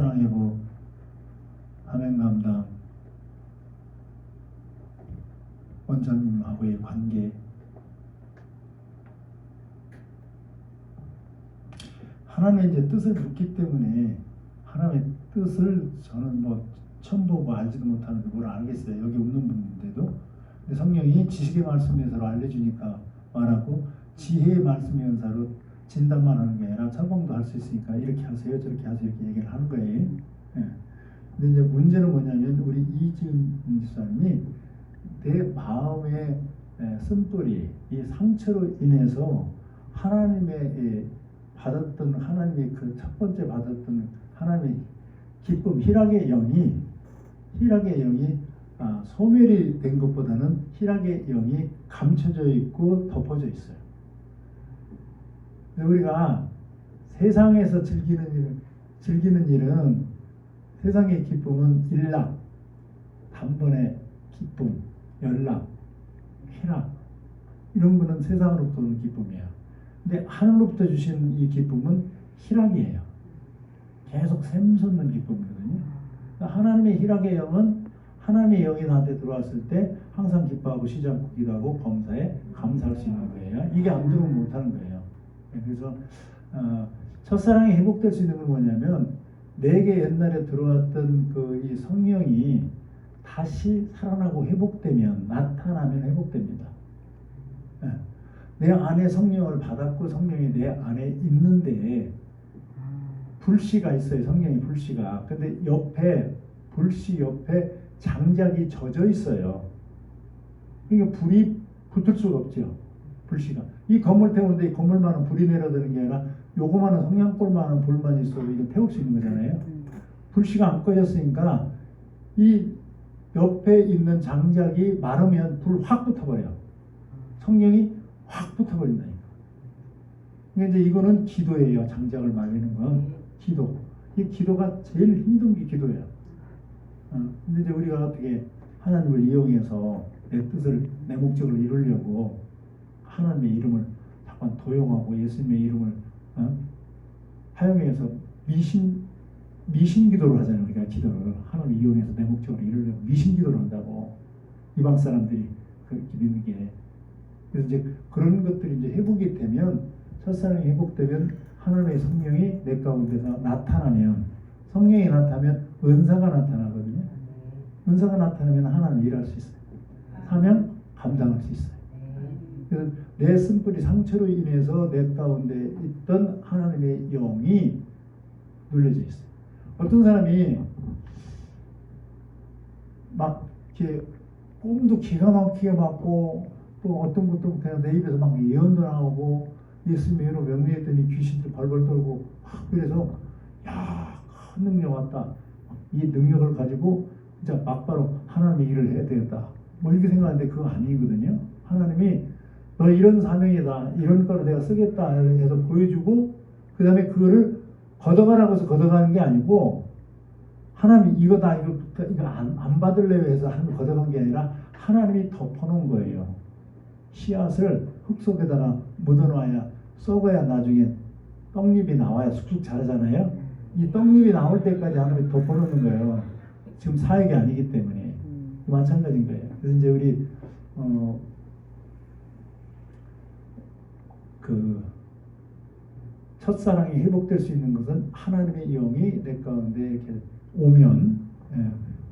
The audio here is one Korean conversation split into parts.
첫사랑 회복, 화면 감당, 원장님하고의 관계, 하나님의 이제 뜻을 묻기 때문에 하나님의 뜻을 저는 뭐 처음 보고 알지도 못하는데 뭘 알겠어요. 여기 없는 분인데도. 근데 성령이 지식의 말씀 연사로 알려주니까 말하고, 지혜의 말씀 연사로 진단만 하는 게 아니라 처방도 할 수 있으니까 이렇게 하세요, 저렇게 하세요, 이렇게 얘기를 하는 거예요. 예. 근데 이제 문제는 뭐냐면, 우리 이지은 집사님이 내 마음의 쓴뿌리, 이 상처로 인해서 하나님의 받았던, 하나님의 그 첫 번째 받았던 하나님의 기쁨, 희락의 영이 소멸이 된 것보다는 희락의 영이 감춰져 있고 덮어져 있어요. 우리가 세상에서 즐기는 일은, 세상의 기쁨은 일락, 단번에 기쁨, 연락, 희락, 이런 거는 세상으로부터 오는 기쁨이에요. 근데 하늘로부터 주신 이 기쁨은 희락이에요. 계속 샘솟는 기쁨이거든요. 하나님의 희락의 영은, 하나님의 영이 나한테 들어왔을 때 항상 기뻐하고 쉬지 않고 기도하고 범사에 감사할 수 있는 거예요. 이게 안 들어오면 못하는 거예요. 그래서 첫사랑이 회복될 수 있는 건 뭐냐면, 내게 옛날에 들어왔던 그 이 성령이 다시 살아나고 회복되면, 나타나면 회복됩니다. 내 안에 성령을 받았고 성령이 내 안에 있는데 불씨가 있어요. 성령이 불씨가. 근데 불씨 옆에 장작이 젖어 있어요. 그러니까 불이 붙을 수가 없죠. 불씨가. 이 건물 태우는데 이 건물만은 불이 내려드는 게 아니라 요거만은 성냥불만한 불만 있어도 이거 태울 수 있는 거잖아요. 불씨가 안 꺼졌으니까 이 옆에 있는 장작이 마르면 불 확 붙어버려요. 성령이 확 붙어버린다니까. 그러니까 이제 이거는 기도예요. 장작을 말리는 건 기도. 이 기도가 제일 힘든 게 기도예요. 근데 이제 우리가 어떻게 하나님을 이용해서 내 뜻을, 내 목적을 이루려고 하나님의 이름을 잠깐 도용하고 예수님의 이름을 사용해서 미신 기도를 하잖아요. 우리가 기도를 하나님을 이용해서 내 목적을 이루려고 미신 기도를 한다고, 이방 사람들이 그렇게 믿는 게. 그래서 이제 그런 것들이 이제 회복이 되면, 첫사랑이 회복되면 하나님의 성령이 내 가운데서 나타나면, 성령이 나타나면 은사가 나타나거든요. 은사가 나타나면 하나님 일할 수 있어요. 사명 감당할 수 있어요. 그래서 내 쓴뿌리 상처로 인해서 내 가운데 있던 하나님의 영이 눌려져 있어요. 어떤 사람이 막 이렇게 꿈도 기가 막히게 맞고, 또 어떤 것도 그냥 내 입에서 막 예언도 나오고, 예수님의 이름으로 명령했더니 귀신도 벌벌 떨고, 그래서 야, 큰 능력 왔다. 이 능력을 가지고 진짜 막바로 하나님의 일을 해야 되겠다. 뭐 이렇게 생각하는데 그거 아니거든요. 하나님이 너 이런 사명이다, 이런 거를 내가 쓰겠다 해서 보여주고, 그 다음에 그거를 걷어가라고 해서 걷어가는 게 아니고, 하나님이 이거다, 이거 안 받을래요 해서 하나님 걷어간 게 아니라 하나님이 덮어놓은 거예요. 씨앗을 흙 속에다가 묻어놔야, 썩어야 나중에 떡잎이 나와야 쑥쑥 자라잖아요. 이 떡잎이 나올 때까지 하나님이 덮어놓는 거예요. 지금 사역이 아니기 때문에. 마찬가지인 거예요. 그래서 이제 우리 그 첫사랑이 회복될 수 있는 것은 하나님의 영이 내 가운데 이렇게 오면,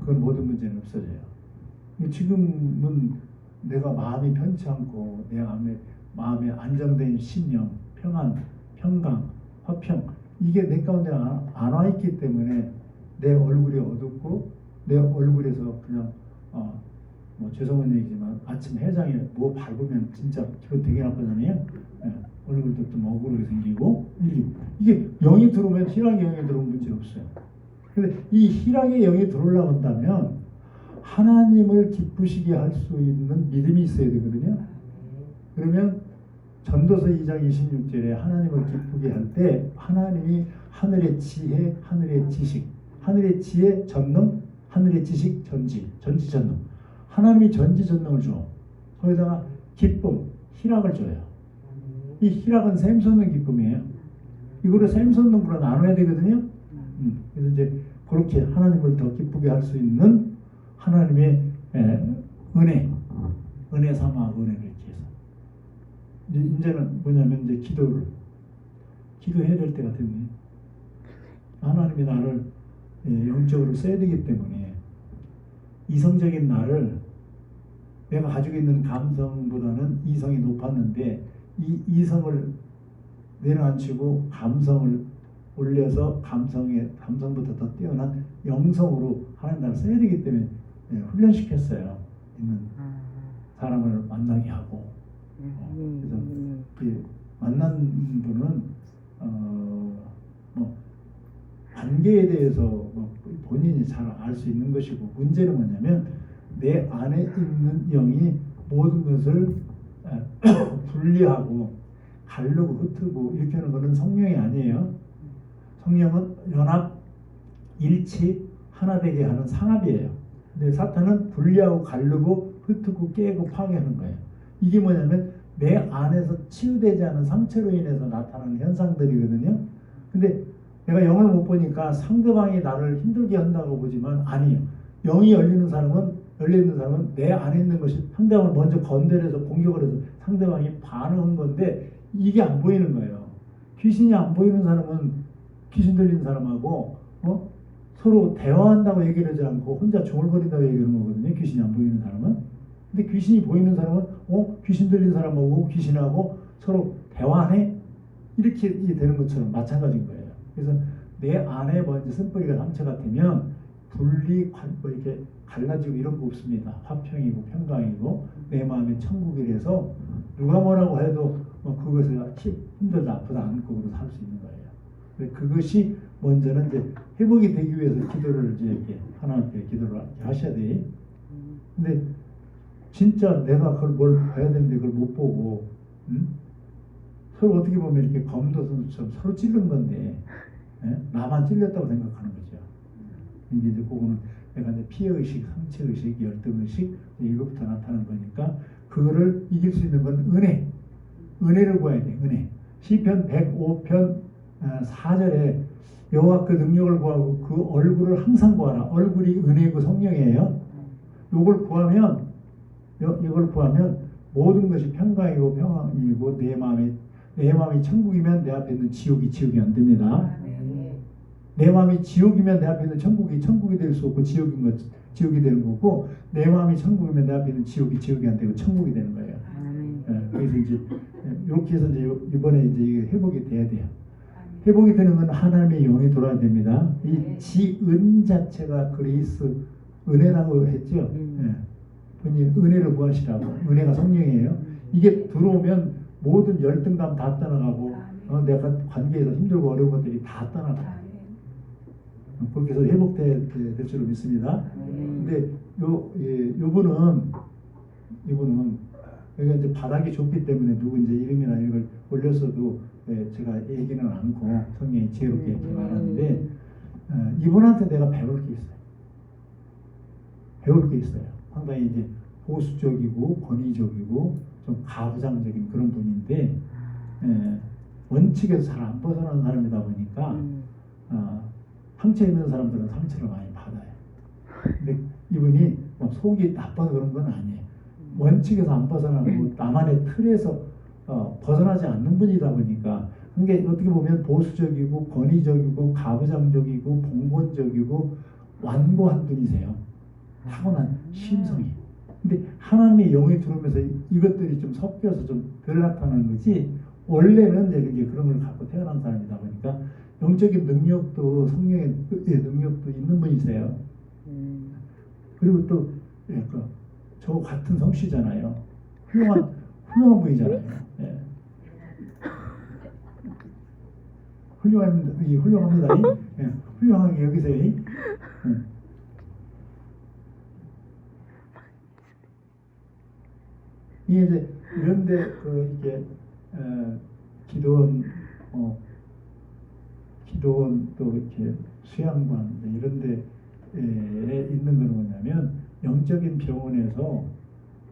그건 모든 문제는 없어져요. 지금은 내가 마음이 편치 않고 내 마음에 안정된 신령, 평안, 평강, 화평, 이게 내 가운데 안 와 있기 때문에 내 얼굴이 어둡고, 내 얼굴에서 그냥 뭐 죄송한 얘기지만 아침 해장에 뭐 밟으면 진짜 기분 되게 나쁘잖아요. 얼굴도 좀 억울하게 생기고, 이게 영이 들어오면, 희락의 영이 들어오면 문제 없어요. 근데 이 희락의 영이 들어오려고 한다면 하나님을 기쁘시게 할 수 있는 믿음이 있어야 되거든요. 그러면 전도서 2장 26절에 하나님을 기쁘게 할 때 하나님이 하늘의 지혜, 하늘의 지식, 하늘의 지혜, 전능, 하늘의 지식, 전지전능, 하나님이 전지전능을 줘. 거기다가 기쁨, 희락을 줘요. 이 희락은 샘솟는 기쁨이에요. 이거를 샘솟는 불로 나눠야 되거든요. 그래서 이제 그렇게 하나님을 더 기쁘게 할 수 있는 하나님의 은혜 삼아 은혜를 이렇게 해서 이제는 뭐냐면 이제 기도해야 될 때가 됐네. 하나님이 나를 영적으로 써야 되기 때문에 이성적인 나를 내가 가지고 있는 감성보다는 이성이 높았는데 이 이성을 내려앉히고 감성을 올려서 감성보다 더 뛰어난 영성으로 하나님 나를 써야 되기 때문에 훈련시켰어요. 있는 사람을 만나게 하고 그래서 그 만난 분은 뭐 관계에 대해서 뭐 본인이 잘 알 수 있는 것이고 문제는 뭐냐면 내 안에 있는 영이 모든 것을 분리하고 가르고 흩트고 이렇게 하는 것은 성령이 아니에요. 성령은 연합, 일치, 하나 되게 하는 상합이에요. 근데 사탄은 분리하고 가르고 흩트고 깨고 파괴하는 거예요. 이게 뭐냐면 내 안에서 치유되지 않은 상처로 인해서 나타나는 현상들이거든요. 근데 내가 영을 못 보니까 상대방이 나를 힘들게 한다고 보지만 아니에요. 영이 열리는 사람은 내 안에 있는 것이 상대방을 먼저 건드려서 공격을 해서 상대방이 반응한 건데 이게 안 보이는 거예요. 귀신이 안 보이는 사람은 귀신 들린 사람하고 서로 대화한다고 얘기를 하지 않고 혼자 중얼거린다고 얘기하는 거거든요. 귀신이 안 보이는 사람은. 근데 귀신이 보이는 사람은 귀신 들린 사람하고 귀신하고 서로 대화하네? 이렇게 되는 것처럼 마찬가지인 거예요. 그래서 내 안에 먼저 쓴뿌리가 상처 같으면 분리, 뭐 이렇게 갈라지고 이런 거 없습니다. 화평이고 평강이고 내 마음의 천국이라서 누가 뭐라고 해도 그것을 힘들다 아프다 않고 살 수 있는 거예요. 그것이 먼저는 이제 회복이 되기 위해서 기도를 이제 이렇게 하나님께 기도를 하셔야 돼. 근데 진짜 내가 그걸 뭘 봐야 되는데 그걸 못 보고 서로 어떻게 보면 이렇게 검도선수처럼 서로 찌른 건데 나만 찔렸다고 생각하는 거죠. 이제 그거는 내가 이제 피해의식, 상처의식, 열등의식 이것부터 나타나는 거니까 그거를 이길 수 있는 건 은혜를 구해야 돼. 은혜. 시편 105편 4절에 여호와 그 능력을 구하고 그 얼굴을 항상 구하라. 얼굴이 은혜고 성령이에요. 이걸 구하면 모든 것이 평강이고 평안이고 내 마음이 천국이면 내 앞에 있는 지옥이 안 됩니다. 내 마음이 지옥이면 내 앞에 있는 천국이 될 수 없고 지옥이 되는 거고 내 마음이 천국이면 내 앞에 있는 지옥이 안 되고 천국이 되는 거예요. 그래서 이제 이렇게 해서 이제 이번에 이제 이게 회복이 돼야 돼요. 회복이 되는 건 하나님의 영이 돌아야 됩니다. 이 지은 자체가 그리스 은혜라고 했죠. 본인 은혜를 구하시라고. 은혜가 성령이에요. 이게 들어오면 모든 열등감 다 떠나가고 내가 관계에서 힘들고 어려운 것들이 다 떠나가요. 그렇게 해서 회복될 줄로 믿습니다. 근데 이분은 여기가 이제 바닥이 좁기 때문에 누구 이제 이름이나 이런 걸 올렸어도 제가 얘기는 않고 성령이 지혜롭게 이렇게 말하는데 이분한테 내가 배울 게 있어요. 상당히 이제 보수적이고 권위적이고 좀 가부장적인 그런 분인데 원칙에서 잘 안 벗어나는 사람이다 보니까 상처 있는 사람들은 상처를 많이 받아요. 근데 이분이 속이 나빠서 그런 건 아니에요. 원칙에서 안 벗어나고 나만의 틀에서 벗어나지 않는 분이다 보니까 그게 어떻게 보면 보수적이고 권위적이고 가부장적이고 봉건적이고 완고한 분이세요. 타고난 심성이. 근데 하나님의 영이 들어오면서 이것들이 좀 섞여서 좀 덜 나타나는 거지 원래는 이제 그런 걸 갖고 태어난 사람이다 보니까 영적인 능력도 성령의 능력도 있는 분이세요. 그리고 또 저 같은 성씨잖아요. 훌륭한 분이잖아요. 예. 훌륭합니다. 예. 훌륭하게 여기서 이게 이제 이런데 이렇게 기도원 또 이렇게 수양관 이런데 있는 건 뭐냐면 영적인 병원에서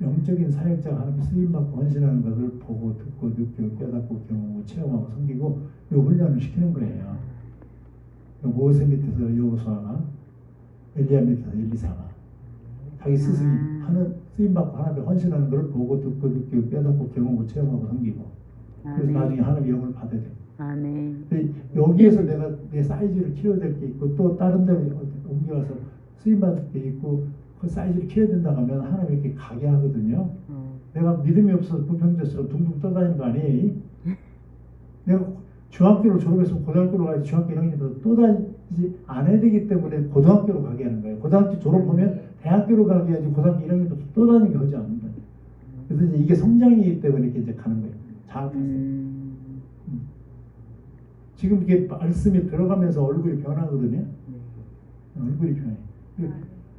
영적인 사역자가 하나님 쓰임받고 헌신하는 것을 보고 듣고 느끼고 깨닫고 경험하고 체험하고 섬기고 이 훈련을 시키는 거예요. 모세 밑에서 여호수아가, 엘리야 밑에서 엘리사가 자기 스승이 하는 쓰임받고 하나님께 헌신하는 걸 보고 듣고 느끼고 깨닫고 경험하고 체험하고 섬기고, 그래서 나중에 하나님의 영을 받아야 돼. 아멘. 근데 여기에서 내가 내 사이즈를 키워야 될 게 있고, 또 다른 데로 옮겨가서 쓰임받을 게 있고, 그 사이즈를 키워야 된다고 하면 하나님 이렇게 가게 하거든요. 내가 믿음이 없어서 부평제처럼 둥둥 떠다니는 거 아니에요? 내가 중학교를 졸업해서 고등학교로 가야지 중학교 1학년부터 또 다니지 안 해야 되기 때문에 고등학교로 가게 하는 거예요. 고등학교 졸업하면 대학교로 가게 해야지 고등학교 1학년부터 또 다니게 하지 않는다. 그래서 이제 이게 성장이기 때문에 이렇게 이제 가는 거예요. 자학해서. 지금 이게 말씀이 들어가면서 얼굴이 변하거든요. 얼굴이 변해.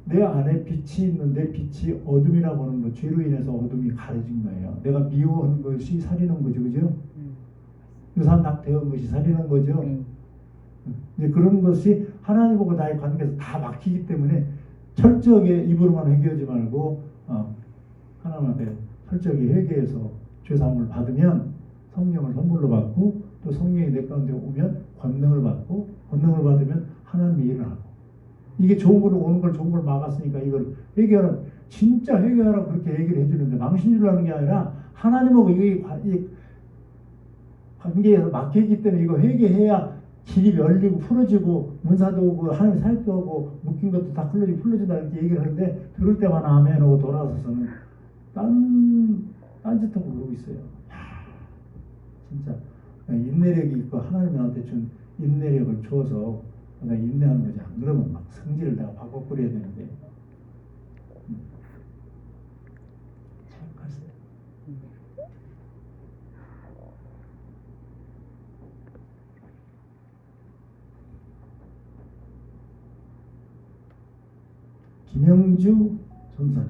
내 안에 빛이 있는데 빛이 어둠이라고 하는 거, 죄로 인해서 어둠이 가려진 거예요. 내가 미워하는 것이 살리는 거죠, 그죠? 유산 낙태한 것이 살리는 거죠. 이제 그런 것이 하나님하고 나의 관계에서 다 막히기 때문에 철저하게 입으로만 회개하지 말고 하나님 앞에 철저하게 회개해서 죄사함을 받으면 성령을 선물로 받고, 또 성령이 내 가운데 오면 권능을 받고, 권능을 받으면 하나님의 일을 하고, 이게 좋은 걸로 오는 걸 좋은 걸 막았으니까 이걸 회개하라, 진짜 회개하라고 그렇게 얘기를 해주는데 망신주를 하는 게 아니라 하나님하고 이 관계에서 막혀있기 때문에 이거 회개해야 길이 열리고 풀어지고 문사도 오고 하나님 사역도 하고 묶인 것도 다 풀어진다 이렇게 얘기를 하는데, 들을 때만 아멘 하고 돌아서서는 딴짓하고 그러고 있어요. 진짜 인내력이 있고 하나님이 나한테 준 인내력을 줘서 내가 인내하는 거지. 안 그러면 막 성질을 내가 바꿔 버려야 되는데. 생각하세요. 김영주 전사님.